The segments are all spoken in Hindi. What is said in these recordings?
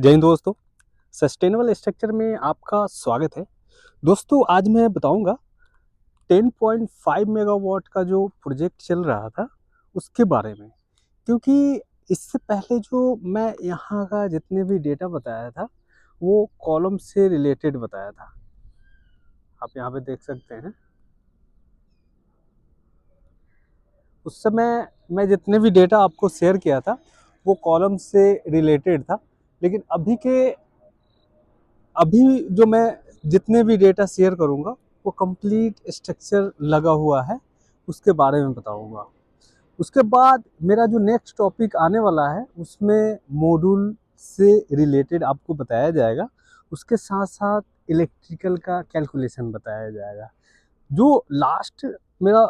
जय हिंद दोस्तों। सस्टेनेबल स्ट्रक्चर में आपका स्वागत है। दोस्तों आज मैं बताऊंगा 10.5 मेगावाट का जो प्रोजेक्ट चल रहा था उसके बारे में, क्योंकि इससे पहले जो मैं यहाँ का जितने भी डेटा बताया था वो कॉलम से रिलेटेड बताया था। आप यहाँ पे देख सकते हैं उस समय मैं जितने भी डेटा आपको शेयर किया था वो कॉलम से रिलेटेड था, लेकिन अभी जो मैं जितने भी डेटा शेयर करूंगा वो कंप्लीट स्ट्रक्चर लगा हुआ है उसके बारे में बताऊंगा। उसके बाद मेरा जो नेक्स्ट टॉपिक आने वाला है उसमें मॉड्यूल से रिलेटेड आपको बताया जाएगा, उसके साथ साथ इलेक्ट्रिकल का कैलकुलेशन बताया जाएगा। जो लास्ट मेरा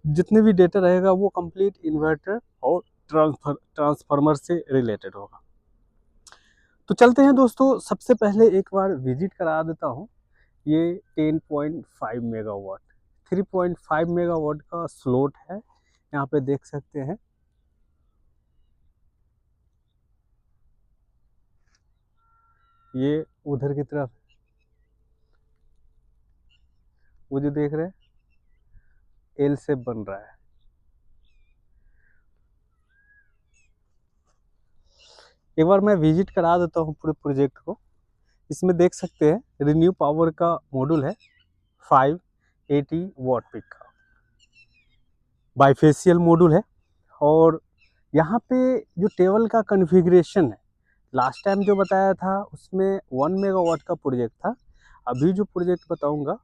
जितने भी डेटा रहेगा वो कंप्लीट इन्वर्टर और ट्रांसफार्मर से रिलेटेड होगा। तो चलते हैं दोस्तों, सबसे पहले एक बार विजिट करा देता हूँ ये 10.5 मेगावाट 3.5 मेगावाट का स्लॉट है, यहाँ पे देख सकते हैं। ये उधर की तरफ वो जो देख रहे हैं एल शेप बन रहा है। एक बार मैं विजिट करा देता हूँ पूरे प्रोजेक्ट को। इसमें देख सकते हैं रिन्यू पावर का मॉड्यूल है 580 वाट पीक का बाइफेशियल मॉड्यूल है। और यहाँ पे जो टेबल का कॉन्फ़िगरेशन है, लास्ट टाइम जो बताया था उसमें 1 मेगावाट का प्रोजेक्ट था। अभी जो प्रोजेक्ट बताऊंगा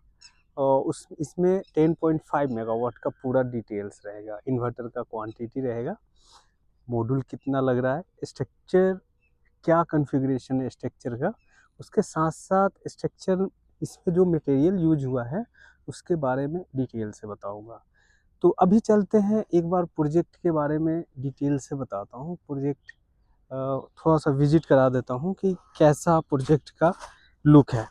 उस इसमें 10.5 मेगावाट का पूरा डिटेल्स रहेगा, इन्वर्टर का क्वांटिटी रहेगा, मॉड्यूल कितना लग रहा है, स्ट्रक्चर क्या कॉन्फ़िगरेशन है स्ट्रक्चर का, उसके साथ साथ स्ट्रक्चर इसमें जो मटेरियल यूज हुआ है उसके बारे में डिटेल से बताऊंगा। तो अभी चलते हैं एक बार प्रोजेक्ट के बारे में डिटेल से बताता हूँ। प्रोजेक्ट थोड़ा सा विजिट करा देता हूँ कि कैसा प्रोजेक्ट का लुक है।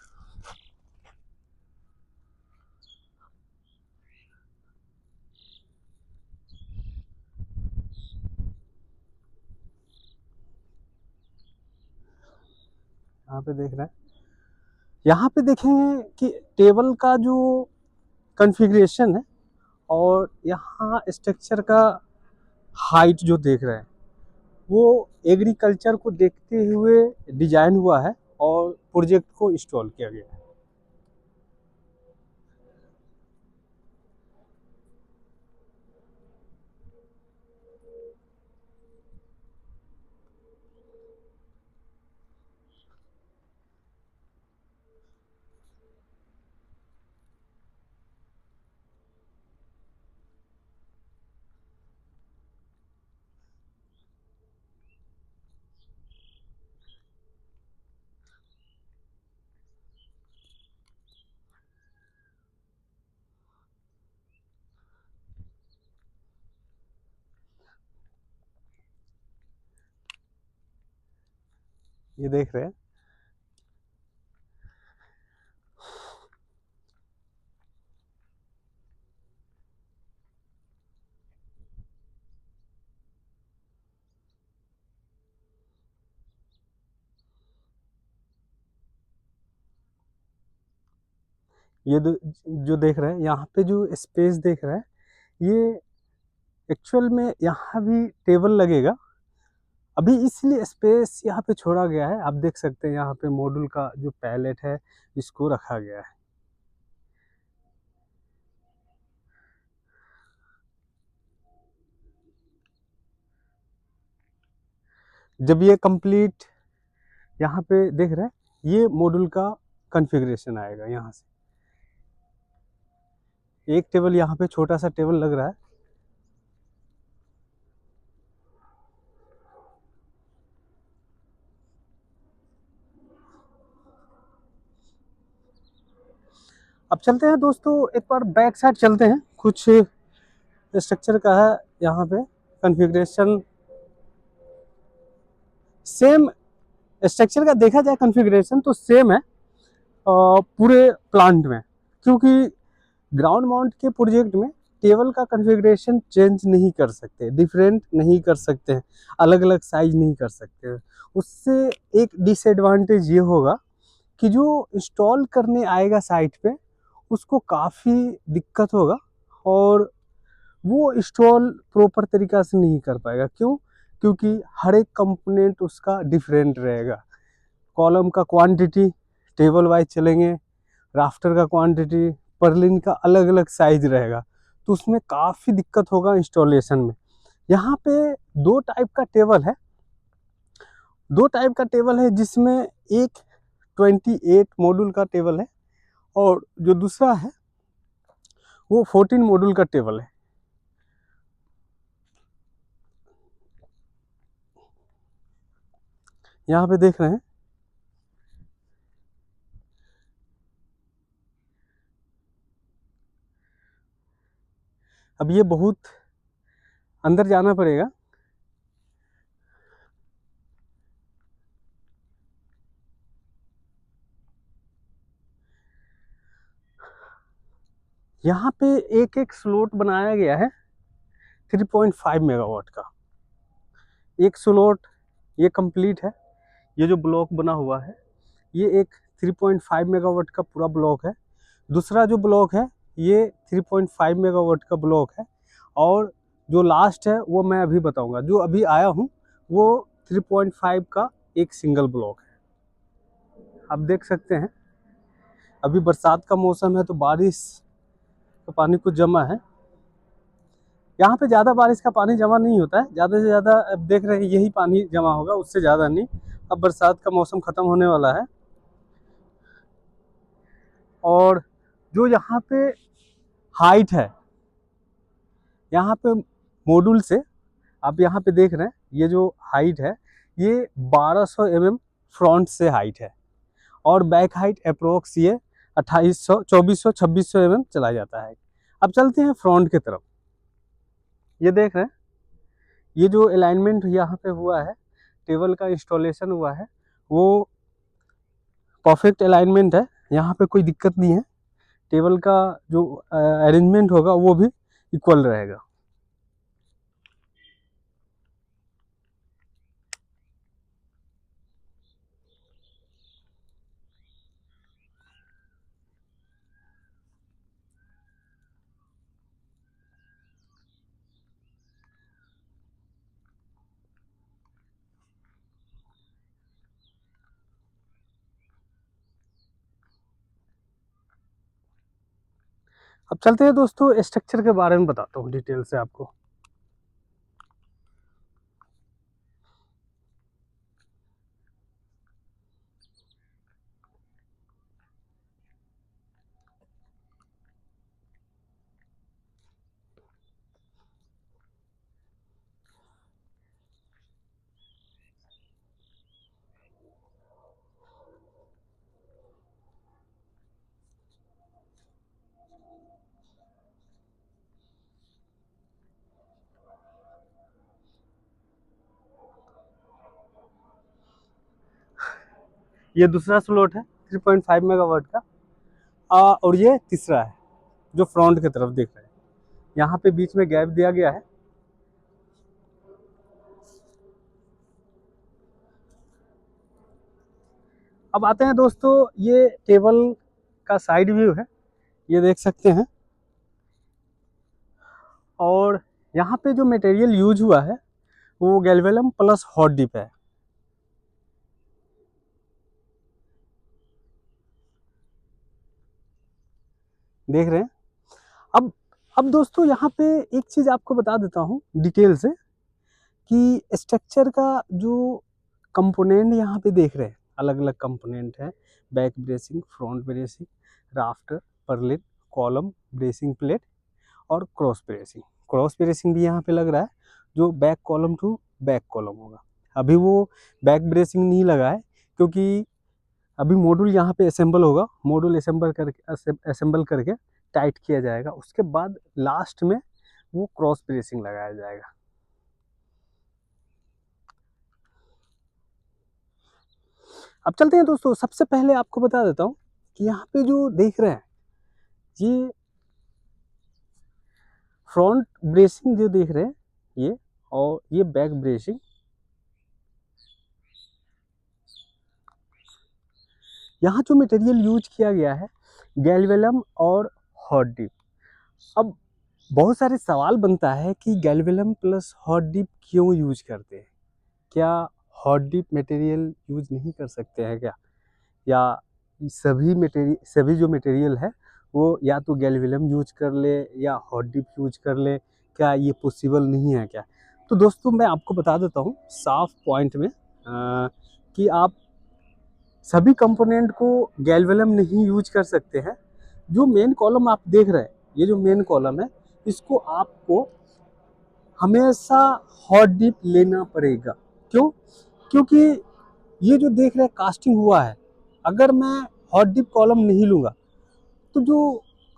यहाँ पे देख रहे हैं, यहाँ पे देखेंगे कि टेबल का जो कॉन्फ़िगरेशन है और यहाँ स्ट्रक्चर का हाइट जो देख रहे हैं वो एग्रीकल्चर को देखते हुए डिजाइन हुआ है और प्रोजेक्ट को इंस्टॉल किया गया है। ये देख रहे हैं, ये जो देख रहे हैं यहाँ पे जो स्पेस देख रहे हैं ये एक्चुअल में यहाँ भी टेबल लगेगा। अभी इसलिए स्पेस यहाँ पे छोड़ा गया है, आप देख सकते हैं यहाँ पे मॉड्यूल का जो पैलेट है इसको रखा गया है। जब ये कंप्लीट यहाँ पे देख रहे हैं ये मॉड्यूल का कॉन्फ़िगरेशन आएगा। यहाँ से एक टेबल यहाँ पे छोटा सा टेबल लग रहा है। अब चलते हैं दोस्तों, एक बार बैक साइड चलते हैं, कुछ स्ट्रक्चर का है यहाँ पे कॉन्फ़िगरेशन। सेम स्ट्रक्चर का देखा जाए कॉन्फ़िगरेशन तो सेम है पूरे प्लांट में, क्योंकि ग्राउंड माउंट के प्रोजेक्ट में टेबल का कॉन्फ़िगरेशन चेंज नहीं कर सकते, डिफरेंट नहीं कर सकते हैं, अलग अलग साइज नहीं कर सकते हैं। उससे एक डिसएडवांटेज ये होगा कि जो इंस्टॉल करने आएगा साइट पे उसको काफ़ी दिक्कत होगा और वो इंस्टॉल प्रॉपर तरीक़ा से नहीं कर पाएगा। क्यों? क्योंकि हर एक कंपोनेंट उसका डिफरेंट रहेगा। कॉलम का क्वांटिटी टेबल वाइज चलेंगे, राफ्टर का क्वांटिटी, पर्लिन का अलग अलग साइज रहेगा, तो उसमें काफ़ी दिक्कत होगा इंस्टॉलेशन में। यहाँ पे दो टाइप का टेबल है, जिसमें एक 28 मॉड्यूल का टेबल है और जो दूसरा है वो 14 मॉड्यूल का टेबल है। यहाँ पे देख रहे हैं, अब ये बहुत अंदर जाना पड़ेगा। यहाँ पे एक एक स्लॉट बनाया गया है 3.5 मेगावाट का। एक स्लॉट ये कंप्लीट है, ये जो ब्लॉक बना हुआ है ये एक 3.5 मेगावाट का पूरा ब्लॉक है। दूसरा जो ब्लॉक है ये 3.5 मेगावाट का ब्लॉक है और जो लास्ट है वो मैं अभी बताऊंगा। जो अभी आया हूँ वो 3.5 का एक सिंगल ब्लॉक है। आप देख सकते हैं अभी बरसात का मौसम है तो बारिश का पानी कुछ जमा है। यहाँ पे ज़्यादा बारिश का पानी जमा नहीं होता है, ज़्यादा से ज़्यादा अब देख रहे हैं यही पानी जमा होगा, उससे ज़्यादा नहीं। अब बरसात का मौसम ख़त्म होने वाला है और जो यहाँ पे हाइट है, यहाँ पे मॉड्यूल से आप यहाँ पे देख रहे हैं ये जो हाइट है ये 1200 mm फ्रंट से हाइट है और बैक हाइट अप्रोक्स ये 2800 2400 2600 mm चला जाता है। अब चलते हैं फ्रंट की तरफ। ये देख रहे हैं ये जो अलाइनमेंट यहाँ पे हुआ है, टेबल का इंस्टॉलेशन हुआ है, वो परफेक्ट अलाइनमेंट है, यहाँ पे कोई दिक्कत नहीं है। टेबल का जो अरेंजमेंट होगा वो भी इक्वल रहेगा। अब चलते हैं दोस्तों स्ट्रक्चर के बारे में बताता हूँ डिटेल से आपको। ये दूसरा स्लॉट है 3.5 मेगावाट का और ये तीसरा है जो फ्रंट की तरफ दिख रहा है। यहाँ पे बीच में गैप दिया गया है। अब आते हैं दोस्तों, ये टेबल का साइड व्यू है, ये देख सकते हैं। और यहाँ पे जो मटेरियल यूज हुआ है वो गैल्वेनम प्लस हॉट डिप है। देख रहे हैं। अब दोस्तों यहाँ पे एक चीज़ आपको बता देता हूँ डिटेल से कि स्ट्रक्चर का जो कंपोनेंट यहाँ पे देख रहे हैं, अलग अलग कंपोनेंट है। Back bracing, front bracing, rafter, Perlin, column, bracing plate और क्रॉस ब्रेसिंग भी यहाँ पे लग रहा है, जो back column to back column होगा। अभी वो बैक ब्रेसिंग नहीं लगा है क्योंकि अभी मॉड्यूल यहाँ पे असेंबल होगा। मॉड्यूल असेंबल करके टाइट किया जाएगा, उसके बाद लास्ट में वो क्रॉस ब्रेसिंग लगाया जाएगा। अब चलते हैं दोस्तों, सबसे पहले आपको बता देता हूँ कि यहाँ पे जो देख रहे हैं ये फ्रंट ब्रेसिंग जो देख रहे हैं ये, और ये बैक ब्रेसिंग। यहाँ जो मटेरियल यूज किया गया है गैल्वेलम और हॉट डिप। अब बहुत सारे सवाल बनता है कि गैल्वेलम प्लस हॉट डिप क्यों यूज करते हैं, क्या हॉट डिप मटेरियल यूज नहीं कर सकते हैं क्या, या सभी जो मटेरियल है वो या तो गैल्वेलम यूज कर ले या हॉट डिप यूज कर ले, क्या ये पॉसिबल नहीं है क्या। तो दोस्तों मैं आपको बता देता हूँ साफ पॉइंट में कि आप सभी कंपोनेंट को गैल्वेलम नहीं यूज कर सकते हैं। जो मेन कॉलम आप देख रहे हैं, ये जो मेन कॉलम है, इसको आपको हमेशा हॉट डिप लेना पड़ेगा। क्यों? क्योंकि ये जो देख रहे हैं कास्टिंग हुआ है, अगर मैं हॉट डिप कॉलम नहीं लूँगा तो जो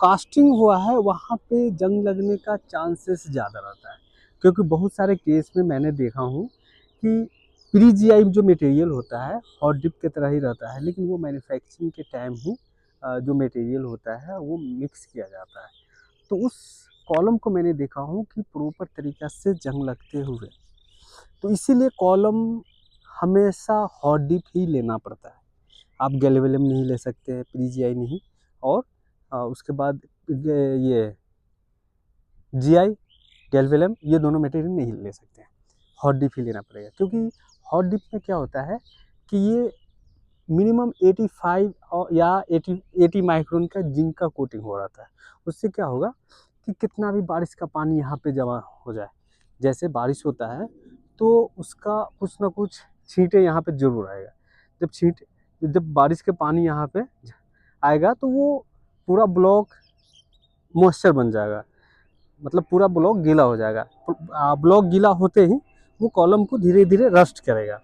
कास्टिंग हुआ है वहाँ पे जंग लगने का चांसेस ज़्यादा रहता है। क्योंकि बहुत सारे केस में मैंने देखा हूँ कि प्री जीआई जो मटेरियल होता है हॉट डिप की तरह ही रहता है, लेकिन वो मैन्युफैक्चरिंग के टाइम ही जो मटेरियल होता है वो मिक्स किया जाता है। तो उस कॉलम को मैंने देखा हूँ कि प्रॉपर तरीक़ा से जंग लगते हुए, तो इसीलिए कॉलम हमेशा हॉट डिप ही लेना पड़ता है। आप गैल्वेलम नहीं ले सकते हैं, प्री जीआई नहीं, और उसके बाद ये जीआई गैल्वेलम ये दोनों मटेरियल नहीं ले सकते हैं, हॉट डिप ही लेना पड़ेगा। क्योंकि हॉट डिप में क्या होता है कि ये मिनिमम 85 और या 80 माइक्रोन का जिंक का कोटिंग हो रहा है। उससे क्या होगा कि कितना भी बारिश का पानी यहाँ पे जमा हो जाए, जैसे बारिश होता है तो उसका कुछ ना कुछ छींटे यहाँ पे जरूर आएगा। जब बारिश के पानी यहाँ पे आएगा तो वो पूरा ब्लॉक मॉइस्चर बन जाएगा, मतलब पूरा ब्लॉक गीला हो जाएगा। ब्लॉक गीला होते ही वो कॉलम को धीरे धीरे रस्ट करेगा।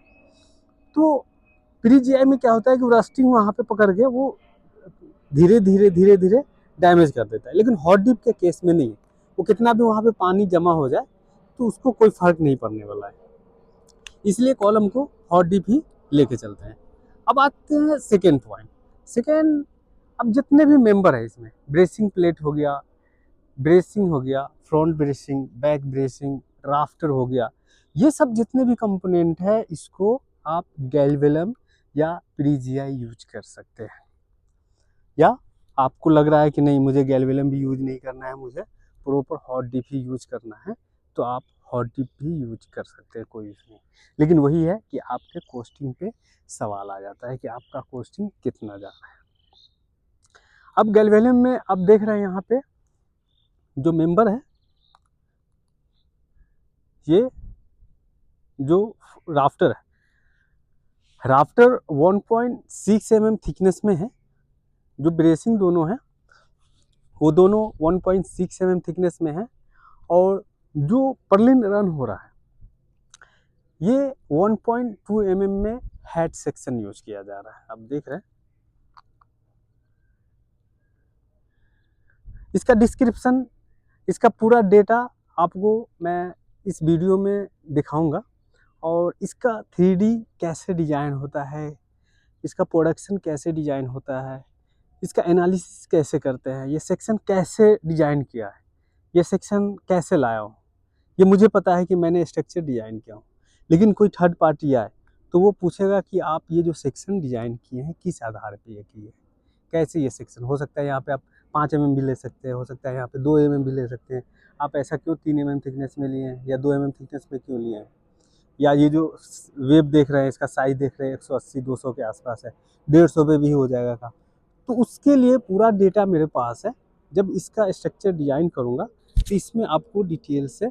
तो प्री जीआई में क्या होता है कि वो रस्टिंग वहाँ पे पकड़ के वो धीरे धीरे डैमेज कर देता है। लेकिन हॉट डिप के केस में नहीं, वो कितना भी वहाँ पे पानी जमा हो जाए तो उसको कोई फर्क नहीं पड़ने वाला है। इसलिए कॉलम को हॉट डिप ही लेके चलते हैं। अब आते हैं सेकेंड पॉइंट। सेकेंड, अब जितने भी मेंबर है इसमें, ब्रेसिंग प्लेट हो गया, ब्रेसिंग हो गया, front bracing, back bracing, rafter हो गया, ये सब जितने भी कंपोनेंट है इसको आप गैल्वेलम या प्री जीआई यूज कर सकते हैं। या आपको लग रहा है कि नहीं मुझे गैल्वेलम भी यूज नहीं करना है, मुझे प्रॉपर हॉट डिप ही यूज करना है, तो आप हॉट डिप भी यूज कर सकते हैं, कोई इशू नहीं। लेकिन वही है कि आपके कॉस्टिंग पे सवाल आ जाता है कि आपका कॉस्टिंग कितना जा रहा है। अब गैल्वेलम में आप देख रहे हैं यहाँ पे जो मेंबर है, ये जो राफ्टर है, राफ्टर 1.6 mm थिकनेस में है। जो ब्रेसिंग दोनों है वो दोनों 1.6 mm थिकनेस में है, और जो पर्लिन रन हो रहा है ये 1.2 mm में हेड सेक्शन यूज किया जा रहा है। आप देख रहे हैं, इसका डिस्क्रिप्शन, इसका पूरा डेटा आपको मैं इस वीडियो में दिखाऊंगा, और इसका 3D कैसे डिजाइन होता है, इसका प्रोडक्शन कैसे डिजाइन होता है, इसका एनालिसिस कैसे करते हैं, ये सेक्शन कैसे डिजाइन किया है, ये सेक्शन कैसे लाया हूँ, ये मुझे पता है कि मैंने स्ट्रक्चर डिजाइन किया हूँ। लेकिन कोई थर्ड पार्टी आए तो वो पूछेगा कि आप ये जो सेक्शन डिजाइन किए हैं किस आधार पे ये किए, कैसे ये सेक्शन हो सकता है, यहाँ पे आप 5 mm भी ले सकते हैं, हो सकता है यहाँ पे 2 mm भी ले सकते हैं, आप ऐसा क्यों 3 mm थिकनेस में लिए हैं या 2 mm थिकनेस में क्यों लिए हैं, या ये जो वेब देख रहे हैं इसका साइज देख रहे हैं 180-200 के आसपास है, 150 पे भी हो जाएगा का। तो उसके लिए पूरा डेटा मेरे पास है। जब इसका स्ट्रक्चर डिजाइन करूँगा तो इसमें आपको डिटेल से